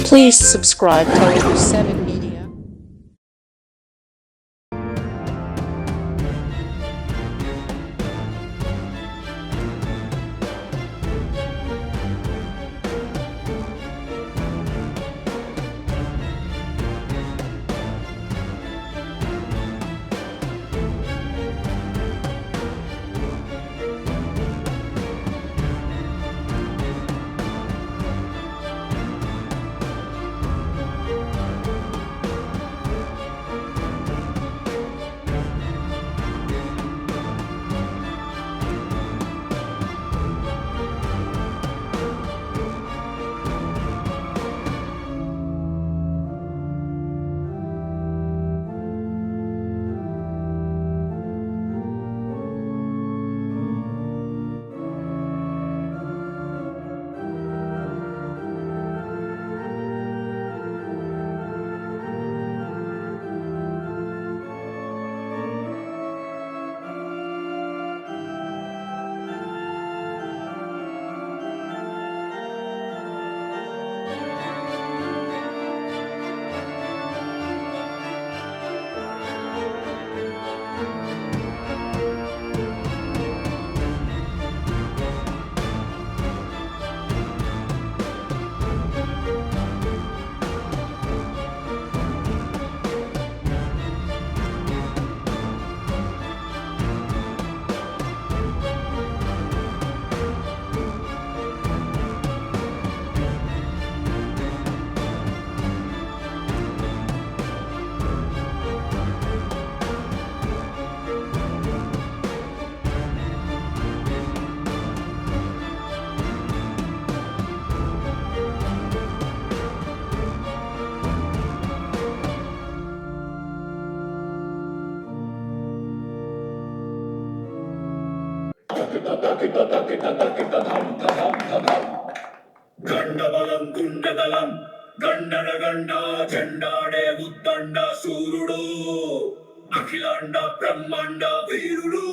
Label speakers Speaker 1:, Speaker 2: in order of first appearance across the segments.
Speaker 1: Please subscribe to 7 Media.
Speaker 2: గండబలం గుండబలం గండన గండ జెండాడే ఉద్దండ సూర్యుడు అఖిలాండ బ్రహ్మాండ వీరుడు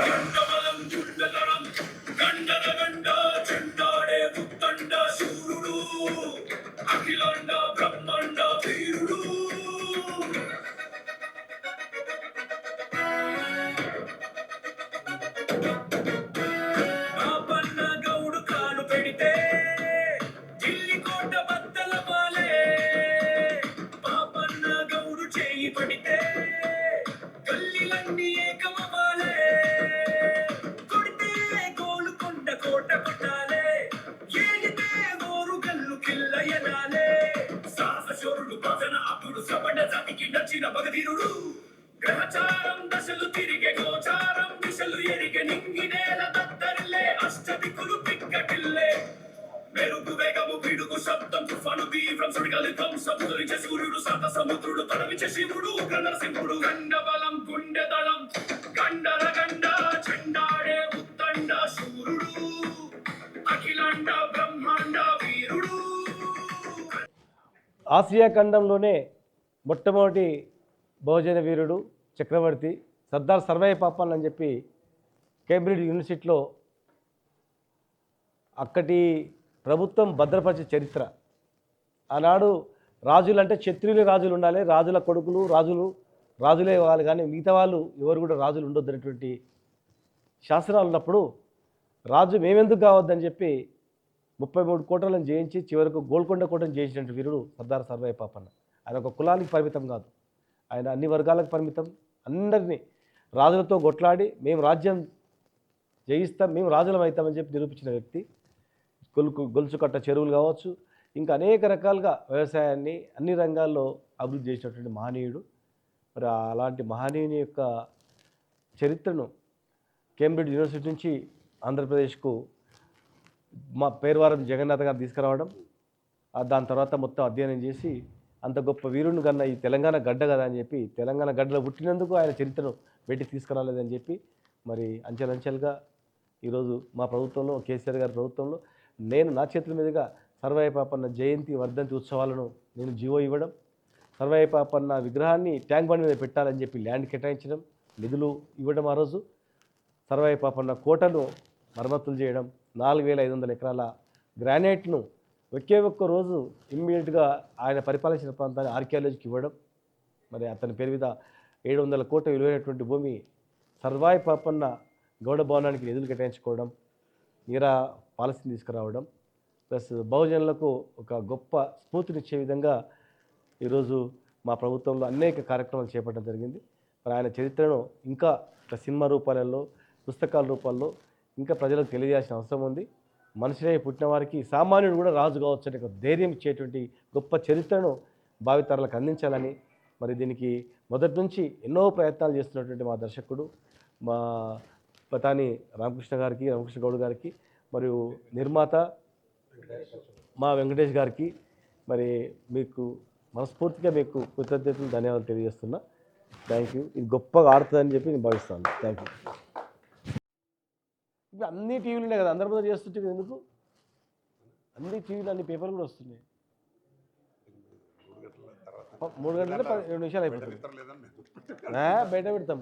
Speaker 2: గండబలం గుండబలం గండన గండ జెండాడే ఉద్దండ సూర్యుడు అఖిలాండ బ్రహ్మాండ వీరుడు గ్రహచారం దశలు తిరిగే గోచారం దిశలు ఎరిగే నింగినేల దత్తరిల్లే అష్టదిక్కులు పిక్కటిల్లే మెరుగు వేగము పిడుగు శబ్దం తుఫాను తీవ్రం సుడిగలితం సముద్రించే సూర్యుడు శాంత సముద్రుడు తొలగించే శివుడు ఉగ్రనరసింహుడు గండబలం గుండెదళం గండర గండ చెండాడే ఉత్తండ సూర్యుడు అఖిలాండ బ్రహ్మాండ వీరుడు.
Speaker 3: ఆసియా ఖండంలోనే మొట్టమొదటి బహుజన వీరుడు చక్రవర్తి సర్దార్ సర్వయ్య పాపన్ అని చెప్పి కేంబ్రిడ్జ్ యూనివర్సిటీలో అక్కడి ప్రభుత్వం భద్రపరిచే చరిత్ర. ఆనాడు రాజులు అంటే క్షత్రియులు రాజులు ఉండాలి, రాజుల కొడుకులు రాజులే వాళ్ళు, కానీ మిగతా వాళ్ళు ఎవరు కూడా రాజులు ఉండొద్దు అనేటువంటి శాసనాలు ఉన్నప్పుడు రాజు మేమెందుకు కావద్దని చెప్పి 33 కోటలను జయించి చివరకు గోల్కొండ కోటను జయించినటువంటి వీరుడు సర్దార్ సర్వయ్య పాపన్న. ఆయన ఒక కులానికి పరిమితం కాదు, ఆయన అన్ని వర్గాలకు పరిమితం. అందరినీ రాజులతో కొట్లాడి మేము రాజ్యం జయిస్తాం, మేము రాజులం అవుతామని చెప్పి నిరూపించిన వ్యక్తి. గొలుసుకట్ట చెరువులు కావచ్చు, ఇంకా అనేక రకాలుగా వ్యవసాయాన్ని అన్ని రంగాల్లో అభివృద్ధి చేసినటువంటి మహనీయుడు. మరి అలాంటి మహనీయుని యొక్క చరిత్రను కేంబ్రిడ్జ్ యూనివర్సిటీ నుంచి ఆంధ్రప్రదేశ్కు మా పేరువారం జగన్నాథ్ గారు తీసుకురావడం, దాని తర్వాత మొత్తం అధ్యయనం చేసి అంత గొప్ప వీరుని కన్నా ఈ తెలంగాణ గడ్డ కదా అని చెప్పి తెలంగాణ గడ్డలో పుట్టినందుకు ఆయన చరిత్రను పెట్టి తీసుకురాలేదని చెప్పి మరి అంచెలంచెలుగా ఈరోజు మా ప్రభుత్వంలో కేసీఆర్ గారి ప్రభుత్వంలో నేను నా చేతుల మీదుగా సర్వయ్య పాపన్న జయంతి వర్ధంతి ఉత్సవాలను నేను జీవో ఇవ్వడం, సర్వయ్య పాపన్న విగ్రహాన్ని ట్యాంక్ బండ్ మీద పెట్టాలని చెప్పి ల్యాండ్ కేటాయించడం, నిధులు ఇవ్వడం, ఆ రోజు సర్వాయి పాపన్న కోటను మరమ్మతులు చేయడం, 4,500 ఎకరాల గ్రానైట్ను ఒకే ఒక్క రోజు ఇమ్మీడియట్గా ఆయన పరిపాలించిన ప్రాంతాన్ని ఆర్కియాలజీకి ఇవ్వడం, మరి అతని పేరు మీద 700 కోట్ల విలువైనటువంటి భూమి సర్వాయి పాపన్న గౌడ భవనానికి నిధులు కేటాయించుకోవడం, నీరా పాలసీని తీసుకురావడం, ప్లస్ బహుజనులకు ఒక గొప్ప స్ఫూర్తినిచ్చే విధంగా ఈరోజు మా ప్రభుత్వంలో అనేక కార్యక్రమాలు చేపట్టడం జరిగింది. మరి ఆయన చరిత్రను ఇంకా ఒక సినిమా రూపాలలో, పుస్తకాల రూపాల్లో ఇంకా ప్రజలకు తెలియజేయాల్సిన అవసరం ఉంది. మనిషినే పుట్టిన వారికి సామాన్యుడు కూడా రాజు కావచ్చు అనే ఒక ధైర్యం ఇచ్చేటువంటి గొప్ప చరిత్రను భావితరాలకు అందించాలని, మరి దీనికి మొదటి నుంచి ఎన్నో ప్రయత్నాలు చేస్తున్నటువంటి మా దర్శకుడు, మా పతాని రామకృష్ణ గారికి, రామకృష్ణ గౌడ్ గారికి, మరియు నిర్మాత మా వెంకటేష్ గారికి, మరి మీకు మనస్ఫూర్తిగా మీకు కృతజ్ఞతలు, ధన్యవాదాలు తెలియజేస్తున్నా. Thank you. ఇది గొప్పగా ఆడుతుందని చెప్పి నేను భావిస్తాను. Thank you. ఇప్పుడు అన్ని టీవీలు ఉన్నాయి కదా, అందరి ముందు చేస్తుంటే ఎందుకు? అన్ని టీవీలు, అన్ని పేపర్లు కూడా వస్తున్నాయి. 3 గంటల 7 నిమిషాలు అయిపోతుంది. బయట పెడతాం.